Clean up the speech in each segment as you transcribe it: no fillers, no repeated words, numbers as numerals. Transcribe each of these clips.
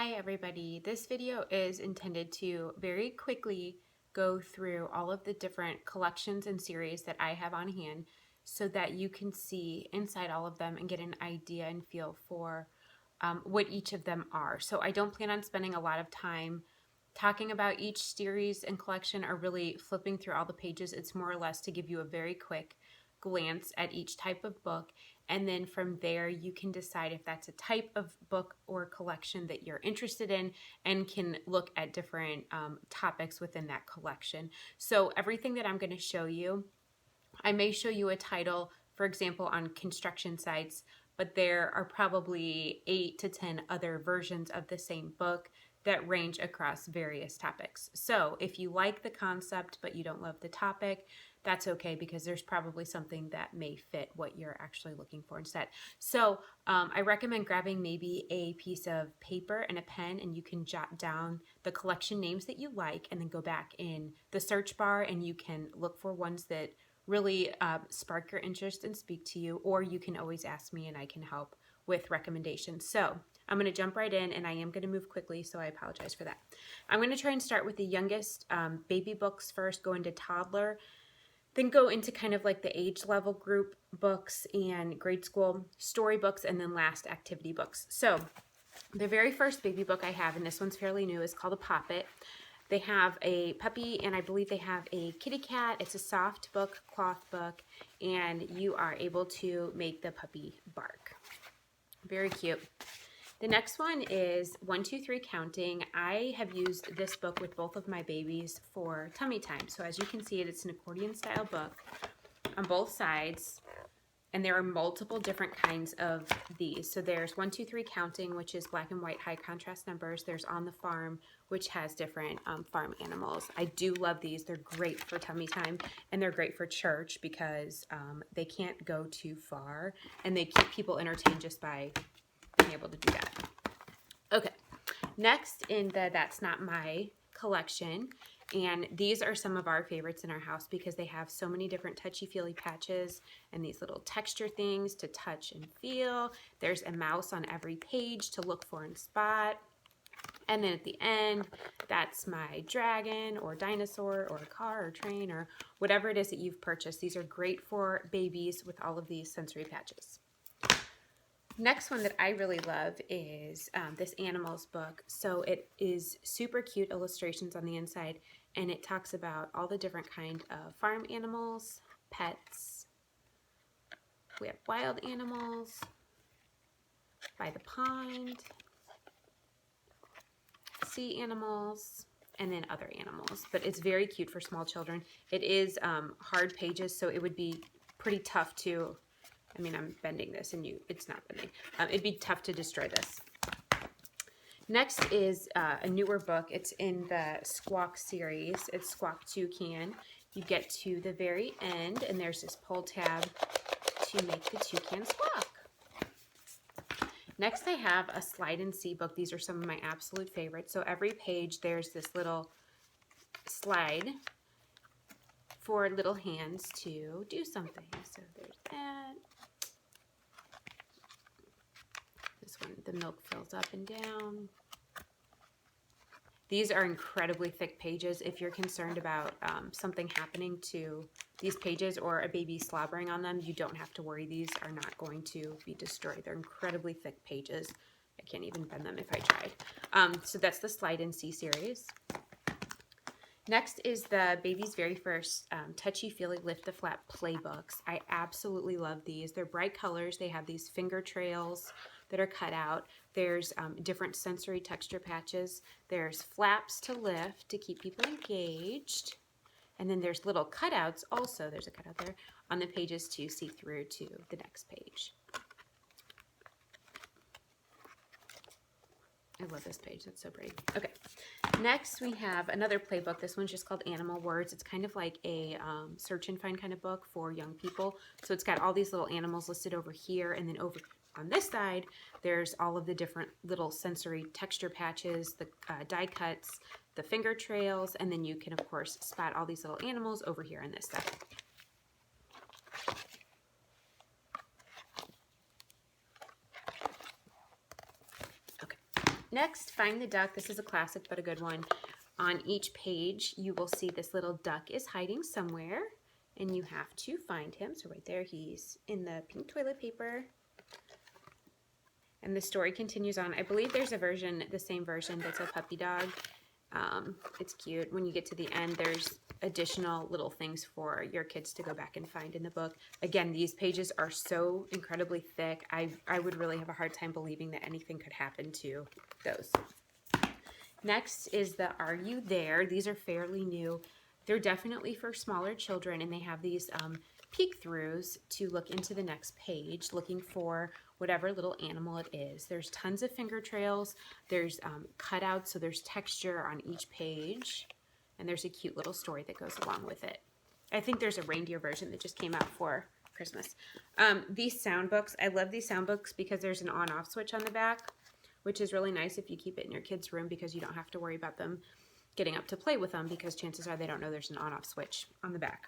Hi everybody, this video is intended to very quickly go through all of the different collections and series that I have on hand so that you can see inside all of them and get an idea and feel for what each of them are. So I don't plan on spending a lot of time talking about each series and collection or really flipping through all the pages. It's more or less to give you a very quick glance at each type of book, and then from there you can decide if that's a type of book or collection that you're interested in and can look at different topics within that collection. So everything that I'm going to show you, I may show you a title, for example, on construction sites, but there are probably 8 to 10 other versions of the same book that range across various topics. So if you like the concept but you don't love the topic, that's okay, because there's probably something that may fit what you're actually looking for instead. So I recommend grabbing maybe a piece of paper and a pen, and you can jot down the collection names that you like and then go back in the search bar and you can look for ones that really spark your interest and speak to you, or you can always ask me and I can help with recommendations. So I'm going to jump right in, and I am going to move quickly, so I apologize for that. I'm going to try and start with the youngest baby books first, go into toddler, then go into kind of like the age level group books and grade school story books, and then last activity books. So the very first baby book I have, and this one's fairly new, is called a Poppet. They have a puppy, and I believe they have a kitty cat. It's a soft book, cloth book, and you are able to make the puppy bark. Very cute. The next one is 1, 2, 3 Counting. I have used this book with both of my babies for tummy time. So as you can see, it's an accordion style book on both sides, and there are multiple different kinds of these. So there's 1, 2, 3 Counting, which is black and white high contrast numbers. There's On the Farm, which has different farm animals. I do love these. They're great for tummy time, and they're great for church because they can't go too far, and they keep people entertained just by being able to do that. Okay, next in the That's Not My collection, and these are some of our favorites in our house because they have so many different touchy-feely patches and these little texture things to touch and feel. There's a mouse on every page to look for and spot. And then at the end, that's my dragon or dinosaur or a car or train or whatever it is that you've purchased. These are great for babies with all of these sensory patches. Next one that I really love is this animals book. So it is super cute illustrations on the inside, and it talks about all the different kind of farm animals, pets. We have wild animals, by the pond, sea animals, and then other animals. But it's very cute for small children. It is hard pages, so it would be pretty tough to, I mean, I'm bending this and it's not bending. It'd be tough to destroy this. Next is a newer book. It's in the Squawk series. It's Squawk Toucan. You get to the very end, and there's this pull tab to make the toucan squawk. Next, I have a Slide and See book. These are some of my absolute favorites. So every page, there's this little slide for little hands to do something. So there's that. This one, the milk fills up and down. These are incredibly thick pages. If you're concerned about something happening to these pages or a baby slobbering on them, you don't have to worry. These are not going to be destroyed. They're incredibly thick pages. I can't even bend them if I tried. So that's the Slide and See series. Next is the baby's very first touchy-feely lift the flap playbooks. I absolutely love these. They're bright colors. They have these finger trails that are cut out. There's different sensory texture patches. There's flaps to lift to keep people engaged. And then there's little cutouts also. There's a cutout there on the pages to see through to the next page. I love this page. That's so pretty. Okay. Next, we have another playbook. This one's just called Animal Words. It's kind of like a search and find kind of book for young people. So it's got all these little animals listed over here, and then over on this side, there's all of the different little sensory texture patches, the die cuts, the finger trails, and then you can, of course, spot all these little animals over here on this side. Next, find the duck. This is a classic, but a good one. On each page, you will see this little duck is hiding somewhere, and you have to find him. So right there, he's in the pink toilet paper. And the story continues on. I believe there's a version, the same version, that's a puppy dog. It's cute. When you get to the end, there's additional little things for your kids to go back and find in the book. Again, these pages are so incredibly thick. I would really have a hard time believing that anything could happen to those. Next is the Are You There? These are fairly new. They're definitely for smaller children, and they have these peek-throughs to look into the next page, looking for whatever little animal it is. There's tons of finger trails. There's cutouts, so there's texture on each page, and there's a cute little story that goes along with it. I think there's a reindeer version that just came out for Christmas. These sound books, I love these sound books because there's an on-off switch on the back, which is really nice if you keep it in your kids' room because you don't have to worry about them getting up to play with them because chances are they don't know there's an on-off switch on the back.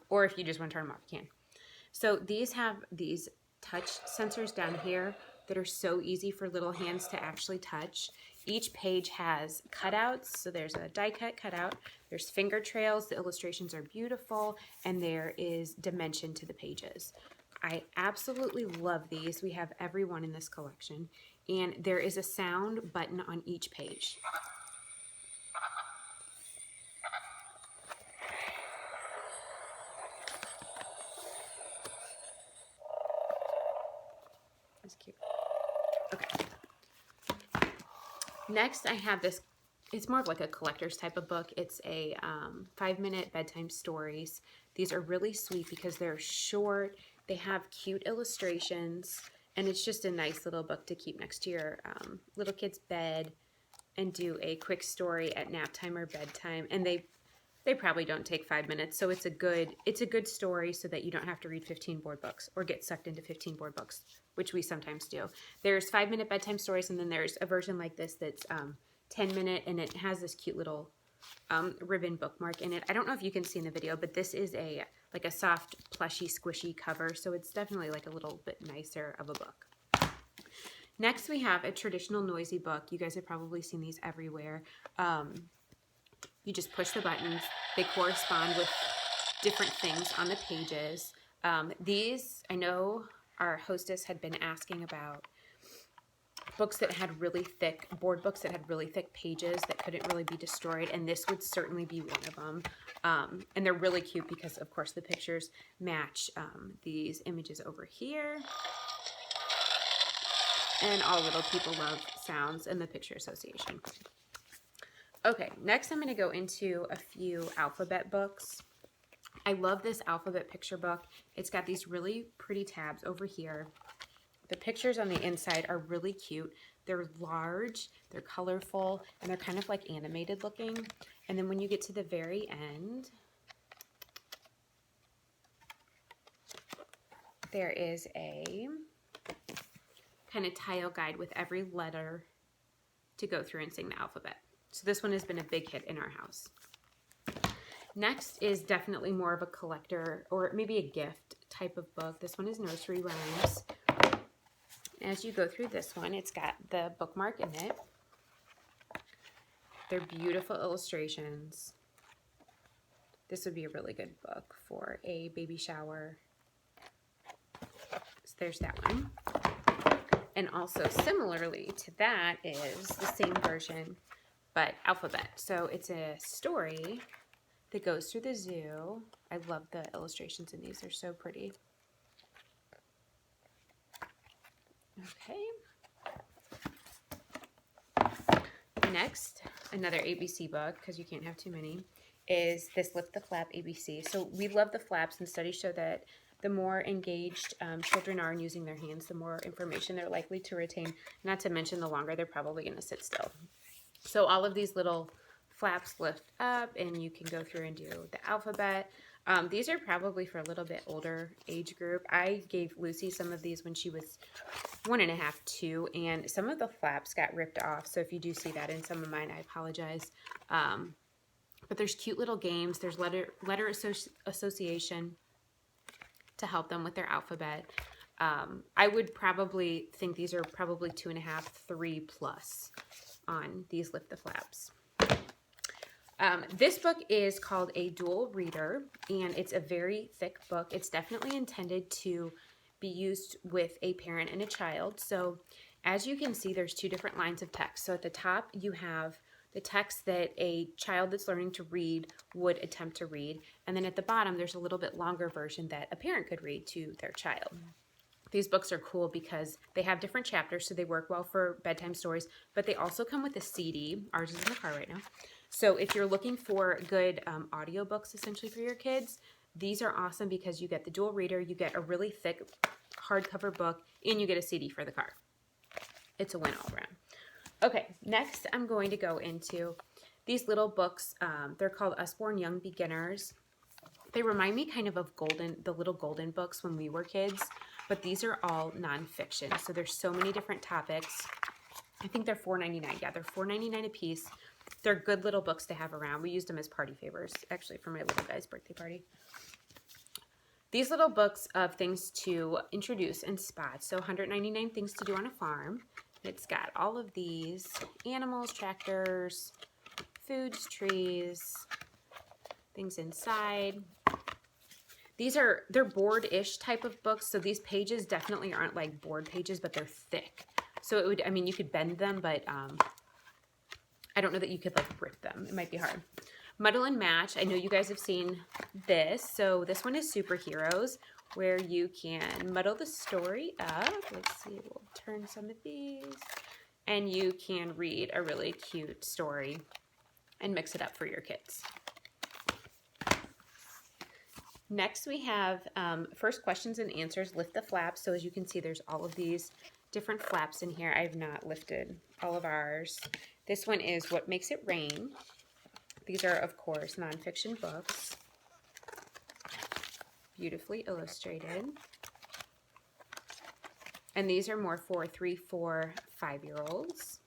Or if you just want to turn them off, you can. So these have these touch sensors down here that are so easy for little hands to actually touch. Each page has cutouts, so there's a die cut cutout, there's finger trails, the illustrations are beautiful, and there is dimension to the pages. I absolutely love these. We have every one in this collection, and there is a sound button on each page. That's cute. Okay. Next, I have this. It's more of like a collector's type of book. It's a 5-minute bedtime stories. These are really sweet because they're short. They have cute illustrations, and it's just a nice little book to keep next to your little kid's bed and do a quick story at nap time or bedtime. And they probably don't take 5 minutes, so it's a good story so that you don't have to read 15 board books or get sucked into 15 board books, which we sometimes do. There's 5-minute bedtime stories, and then there's a version like this that's 10-minute, and it has this cute little ribbon bookmark in it. I don't know if you can see in the video, but this is like a soft, plushy, squishy cover, so it's definitely like a little bit nicer of a book. Next, we have a traditional noisy book. You guys have probably seen these everywhere. You just push the buttons. They correspond with different things on the pages. These, I know our hostess had been asking about books that had really thick, board books that had really thick pages that couldn't really be destroyed, and this would certainly be one of them. And they're really cute because, of course, the pictures match these images over here. And all little people love sounds and the picture association. Okay, next I'm going to go into a few alphabet books. I love this alphabet picture book. It's got these really pretty tabs over here. The pictures on the inside are really cute. They're large, they're colorful, and they're kind of like animated looking. And then when you get to the very end, there is a kind of tile guide with every letter to go through and sing the alphabet. So this one has been a big hit in our house. Next is definitely more of a collector or maybe a gift type of book. This one is nursery rhymes. As you go through this one, it's got the bookmark in it. They're beautiful illustrations. This would be a really good book for a baby shower. So there's that one. And also similarly to that is the same version, but alphabet. So it's a story that goes through the zoo. I love the illustrations in these. They're so pretty. Okay. Next, another ABC book, because you can't have too many, is this Lift the Flap ABC. So we love the flaps, and studies show that the more engaged children are in using their hands, the more information they're likely to retain, not to mention the longer they're probably going to sit still. So all of these little flaps lift up, and you can go through and do the alphabet. These are probably for a little bit older age group. I gave Lucy some of these when she was 1.5, 2, and some of the flaps got ripped off. So if you do see that in some of mine, I apologize. But there's cute little games. There's letter association to help them with their alphabet. I would probably think these are probably 2.5, 3 plus on these Lift the Flaps. This book is called A Dual Reader, and it's a very thick book. It's definitely intended to be used with a parent and a child. So as you can see, there's two different lines of text. So at the top, you have the text that a child that's learning to read would attempt to read. And then at the bottom, there's a little bit longer version that a parent could read to their child. These books are cool because they have different chapters, so they work well for bedtime stories, but they also come with a CD. Ours is in the car right now. So if you're looking for good audiobooks essentially for your kids, these are awesome because you get the dual reader, you get a really thick hardcover book, and you get a CD for the car. It's a win all around. Okay, next I'm going to go into these little books. They're called Usborne Young Beginners. They remind me kind of the little golden books when we were kids, but these are all nonfiction. So there's so many different topics. I think they're $4.99. Yeah, they're $4.99 a piece. They're good little books to have around. We used them as party favors, actually, for my little guy's birthday party. These little books of things to introduce and spot. So 199 things to do on a farm. It's got all of these animals, tractors, foods, trees, things inside. They're board-ish type of books, so these pages definitely aren't like board pages, but they're thick. So it would, I mean, you could bend them, but I don't know that you could like rip them. It might be hard. Muddle and Match. I know you guys have seen this. So this one is superheroes, where you can muddle the story up. Let's see, we'll turn some of these. And you can read a really cute story and mix it up for your kids. Next we have First Questions and Answers, Lift the Flaps. So as you can see, there's all of these different flaps in here. I have not lifted all of ours. This one is What Makes It Rain. These are, of course, nonfiction books. Beautifully illustrated. And these are more for 3, 4, 5-year-olds.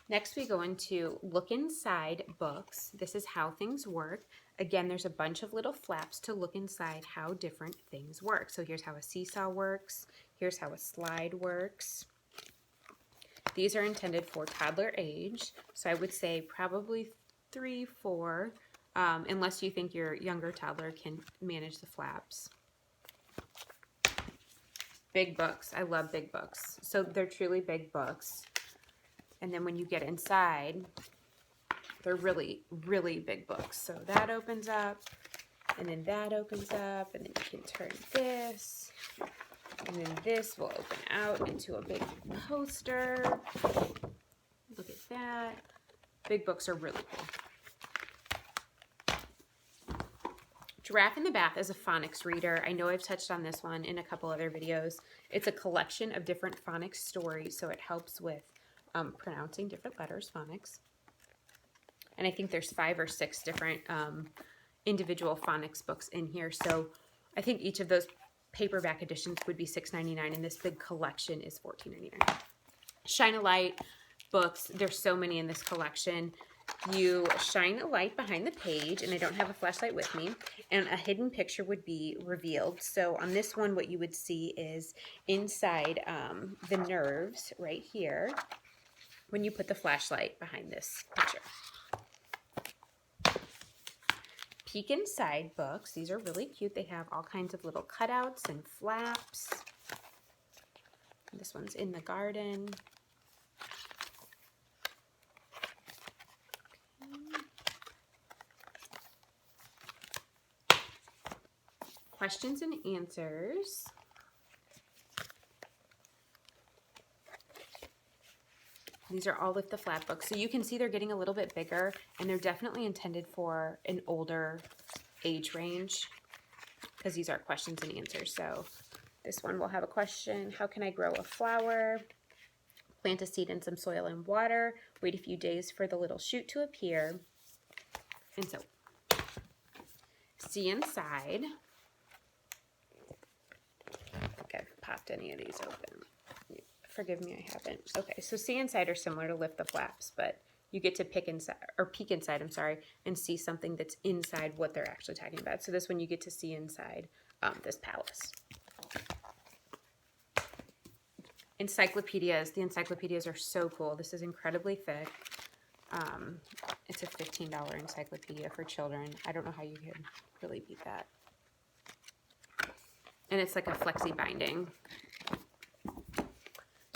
Next we go into Look Inside books. This is How Things Work. Again, there's a bunch of little flaps to look inside how different things work. So here's how a seesaw works. Here's how a slide works. These are intended for toddler age. So I would say probably 3, 4, unless you think your younger toddler can manage the flaps. Big books. I love big books. So they're truly big books. And then when you get inside, they're really, really big books. So that opens up, and then that opens up, and then you can turn this, and then this will open out into a big poster. Look at that. Big books are really cool. Giraffe in the Bath is a phonics reader. I know I've touched on this one in a couple other videos. It's a collection of different phonics stories, so it helps with pronouncing different letters, phonics. And I think there's 5 or 6 different individual phonics books in here. So I think each of those paperback editions would be $6.99, and this big collection is $14.99. Shine a Light books. There's so many in this collection. You shine a light behind the page, and I don't have a flashlight with me, and a hidden picture would be revealed. So on this one, what you would see is inside the nerves right here when you put the flashlight behind this picture. Peek Inside books. These are really cute. They have all kinds of little cutouts and flaps. This one's in the garden. Okay. Questions and Answers. These are all Lift the Flap books. So you can see they're getting a little bit bigger, and they're definitely intended for an older age range because these are questions and answers. So this one will have a question. How can I grow a flower? Plant a seed in some soil and water. Wait a few days for the little shoot to appear. And so, See Inside. I don't think I've popped any of these open. Forgive me, I haven't. Okay, so See Inside are similar to Lift the Flaps, but you get to peek inside, and see something that's inside what they're actually talking about. So this one you get to see inside this palace. encyclopedias. The encyclopedias are so cool. This is incredibly thick. It's a $15 encyclopedia for children. I don't know how you could really beat that. And it's like a flexi binding.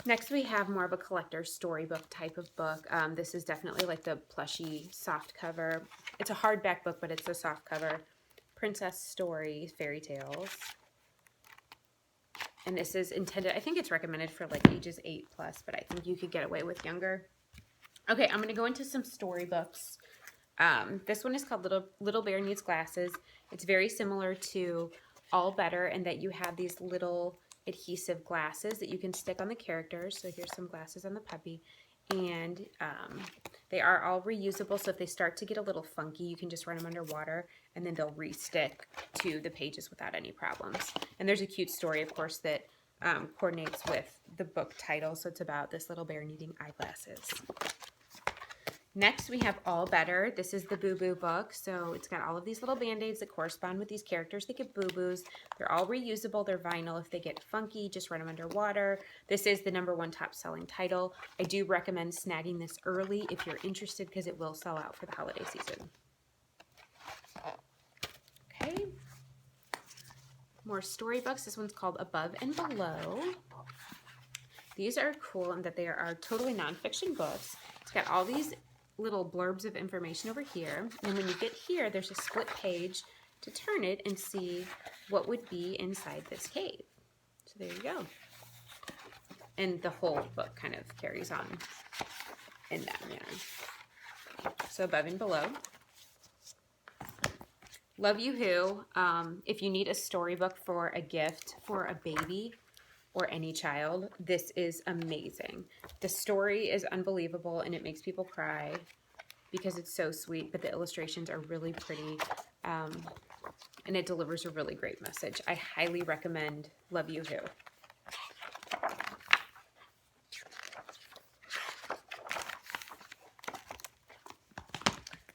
Next we have more of a collector's storybook type of book. This is definitely like the plushy soft cover. It's a hardback book, but it's a soft cover. Princess Stories, Fairy Tales. And this is intended, I think it's recommended for like ages 8+, but I think you could get away with younger. Okay, I'm going to go into some storybooks. This one is called Little Bear Needs Glasses. It's very similar to All Better in that you have these little adhesive glasses that you can stick on the characters. So here's some glasses on the puppy. And they are all reusable, so if they start to get a little funky, you can just run them underwater, and then they'll re-stick to the pages without any problems. And there's a cute story, of course, that coordinates with the book title, so it's about this little bear needing eyeglasses. Next, we have All Better. This is the Boo Boo book. So it's got all of these little band-aids that correspond with these characters that get boo-boos. They're all reusable. They're vinyl. If they get funky, just run them underwater. This is the #1 top-selling title. I do recommend snagging this early if you're interested because it will sell out for the holiday season. Okay. More storybooks. This one's called Above and Below. These are cool in that they are totally nonfiction books. It's got all these little blurbs of information over here, and when you get here there's a split page to turn it and see what would be inside this cave. So there you go, and the whole book kind of carries on in that manner. So Above and Below. Love You Who. If you need a storybook for a gift for a baby or any child, this is amazing. The story is unbelievable and it makes people cry because it's so sweet, but the illustrations are really pretty, and it delivers a really great message. I highly recommend Love You Who.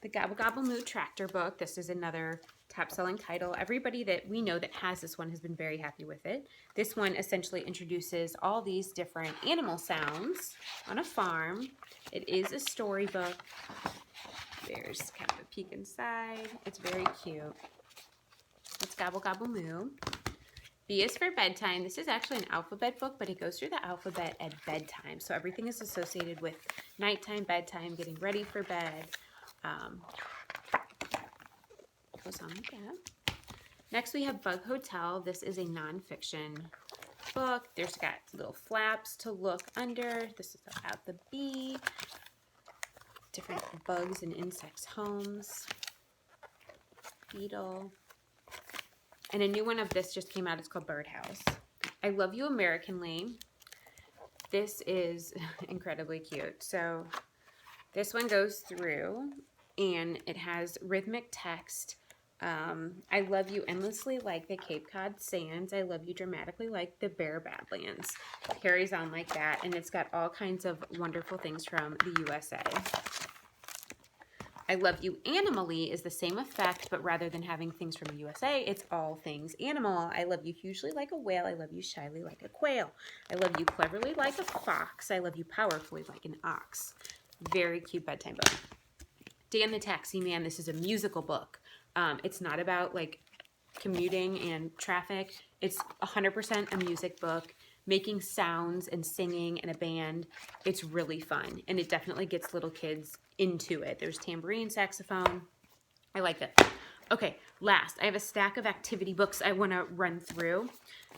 The Gobble Gobble Moo Tractor book. This is another top-selling title. Everybody that we know that has this one has been very happy with it. This one essentially introduces all these different animal sounds on a farm. It is a storybook. There's kind of a peek inside. It's very cute. It's Gobble Gobble Moo. B is for bedtime. This is actually an alphabet book, but it goes through the alphabet at bedtime. So everything is associated with nighttime, bedtime, getting ready for bed. Goes on like that. Next we have Bug Hotel. This is a nonfiction book. There's got little flaps to look under. This is about the bee, different bugs and insects' homes, beetle. And a new one of this just came out. It's called Birdhouse. I Love You Americanly. This is incredibly cute. So this one goes through and it has rhythmic text. I love you endlessly like the Cape Cod sands. I love you dramatically like the bare badlands. Carries on like that, and it's got all kinds of wonderful things from the USA. I Love You Animally is the same effect, but rather than having things from the USA, it's all things animal. I love you hugely like a whale. I love you shyly like a quail. I love you cleverly like a fox. I love you powerfully like an ox. Very cute bedtime book. Dan the Taxi Man. This is a musical book. It's not about like commuting and traffic. It's 100% a music book, making sounds and singing in a band. It's really fun, and it definitely gets little kids into it. There's tambourine, saxophone. I like it. Okay, last, I have a stack of activity books I want to run through.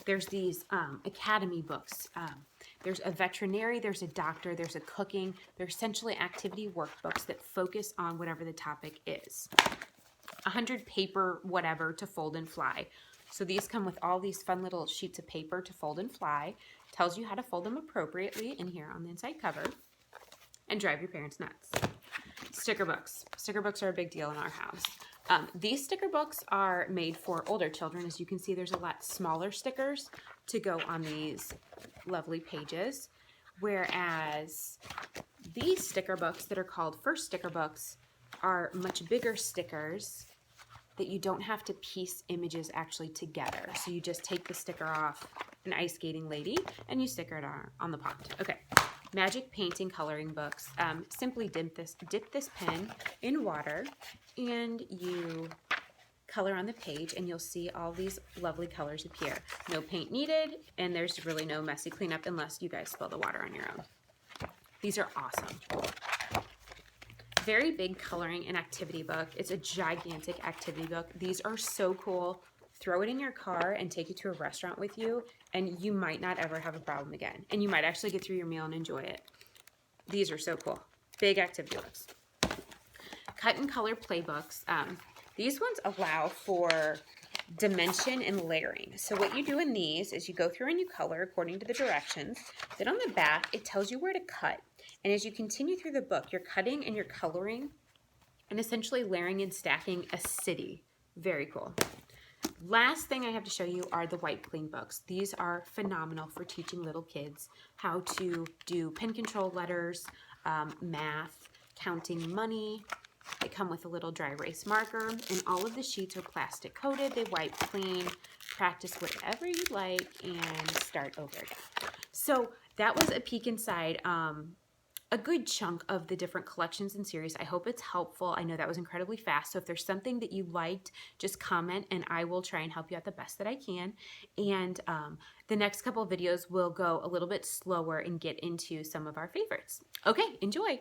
There's these academy books. There's a veterinary, there's a doctor, there's a cooking. They're essentially activity workbooks that focus on whatever the topic is. 100 paper whatever to fold and fly. So these come with all these fun little sheets of paper to fold and fly. Tells you how to fold them appropriately in here on the inside cover. And drive your parents nuts. Sticker books. Sticker books are a big deal in our house. These sticker books are made for older children. As you can see, there's a lot smaller stickers to go on these lovely pages. Whereas these sticker books that are called First Sticker books are much bigger stickers that you don't have to piece images actually together. So you just take the sticker off an ice skating lady, and you stick it on the pot. Okay, magic painting coloring books. Simply dip this pen in water, and you color on the page, and you'll see all these lovely colors appear. No paint needed, and there's really no messy cleanup unless you guys spill the water on your own. These are awesome. Very big coloring and activity book. It's a gigantic activity book. These are so cool. Throw it in your car and take it to a restaurant with you, and you might not ever have a problem again. And you might actually get through your meal and enjoy it. These are so cool. Big activity books. Cut and color playbooks. These ones allow for dimension and layering. So what you do in these is you go through and you color according to the directions. Then on the back, it tells you where to cut. And as you continue through the book, you're cutting and you're coloring and essentially layering and stacking a city. Very cool. Last thing I have to show you are the Wipe Clean books. These are phenomenal for teaching little kids how to do pen control letters, math, counting money. They come with a little dry erase marker, and all of the sheets are plastic coated. They wipe clean. Practice whatever you like and start over again. So that was a peek inside a good chunk of the different collections and series. I hope it's helpful. I know that was incredibly fast. So if there's something that you liked, just comment and I will try and help you out the best that I can. And the next couple of videos will go a little bit slower and get into some of our favorites. Okay, enjoy.